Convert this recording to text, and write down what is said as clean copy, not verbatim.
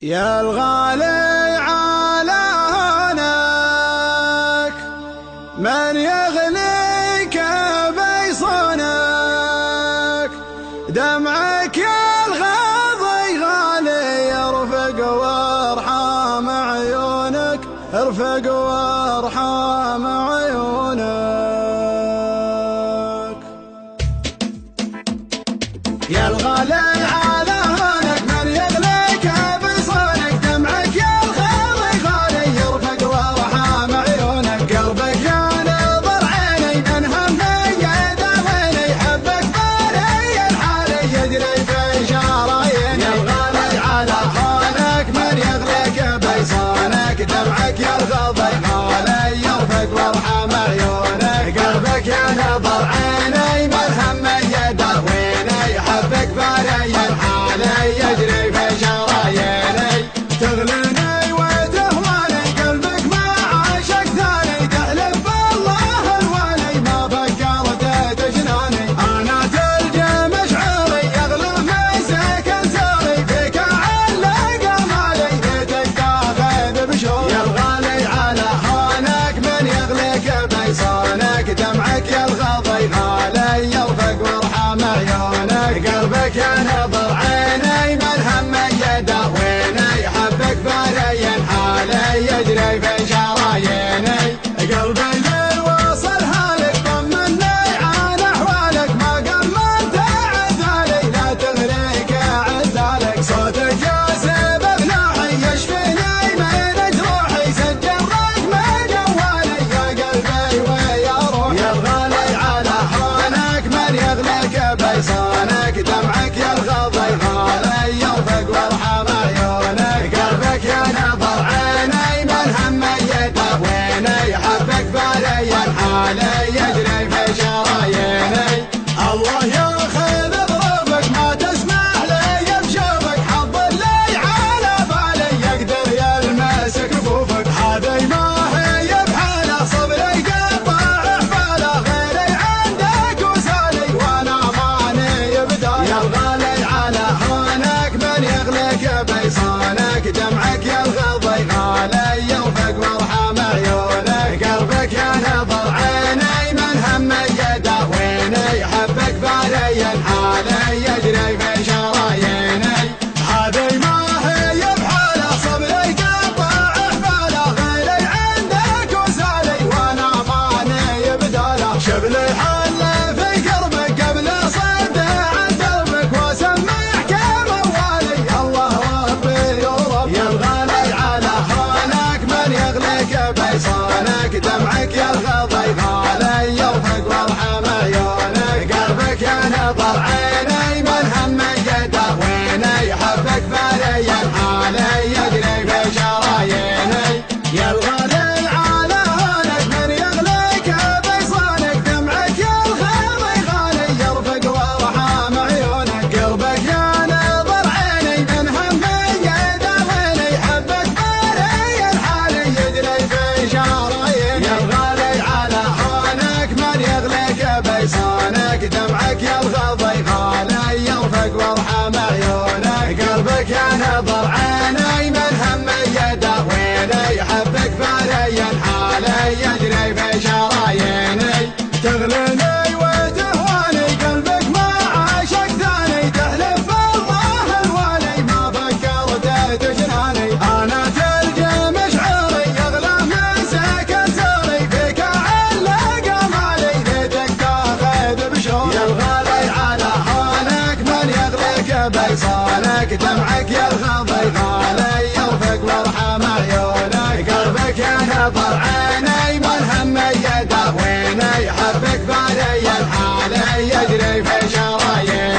يا الغالي على هونك من يغليك بيصونك دمعك يا الغاضي غالي يرفق وارحام عيونك ارفق وارحام عيونك يا الغالي دمعك يا الغضي غالي يرفق وارحم عيونك قلبك يا نظر عيني مرهم يداويني حبك باري الحالي يجري في شراييني تغليني وتهواني قلبك ما عاشق ثاني تحلف بالله الوالي ما فكرت تجناني انا تلجى مشعري يغلب مسك انساري فيك علق مالي بيتك تاخذ بشوق يا الغالي على هونك من يغليك بيصونك دمعك يا الغضي غالي يرفق وارحم عيونك قلبك يا نظر عيني من هم يداويني حبك باري حالي يجري في شراييني قلبي للوصل هالك طمني عن احوالك ما قمنت عذالي لا تغريك عذالك صوتك يا سبب ناحي يشفيني من جروحي سجل رقم جوالي يا قلبي ويا روحي يا الغالي على هونك من يغليك بيصونك دمعك يا الغضي غالي يرفق وارحم عيونك قلبك يا نظر عيني من هم يداويني حبك باري الحالي يجري في شراييني الله ياخذ ظروفك ما تسمح لي بشوفك حظ اللي على بالي يقدر يلمس كفوفك هذي ما هي بحاله صبري قطع احفاله غيري عندك وسالي وانا ماني بدايه يا الغالي على هونك من يغليك بيصونك دمعك يا الغضي غالي يرفق وارحم عيونك قلبك يا نظر عيني من هم يداويني حبك باري الحالي يجري في شراييني هذي ما هي بحاله صبري قطع احفاله غيري عندك وسالي وانا ماني بداله شبلي حل في قربك قبل صد عن دربك واسمعك موالي الله ربي ورب يا الغالي على هونك من يغليك بيصونك دمعك يا الغضي غالي يرفق وارحم عيونك قلبك يا نظر عيني من هم يداويني حبك باري الحالي يجري في شراييني يا الغالي على هونك من يغليك بيصونك دمعك يا الغضي غالي يرفق وارحم عيونك قلبك يا نظر عيني من هم يداويني حبك باري الحالي يجري في شراييني يا الغالي على هونك من يغليك بيصونك دمعك يا الغضي غالي يرفق وارحم عيونك قلبك يا نظر عيني من هم يداويني حبك باري الحالي يجري في شراييني تغليني وتهواني قلبك ما عاشق ثاني تحلف بالله الوالي ما فكرت تجناني انا تلجى مشعري يغلى مسك انساري فيك علق مالي ليتك تاخذ بشوق يا الغالي على هونك من يغليك بيصونك دمعك يا الغضي غالي يرفق وارحم عيونك قلبك يا نظر عيني من هم يداويني حبك باري الحالي يجري في شراييني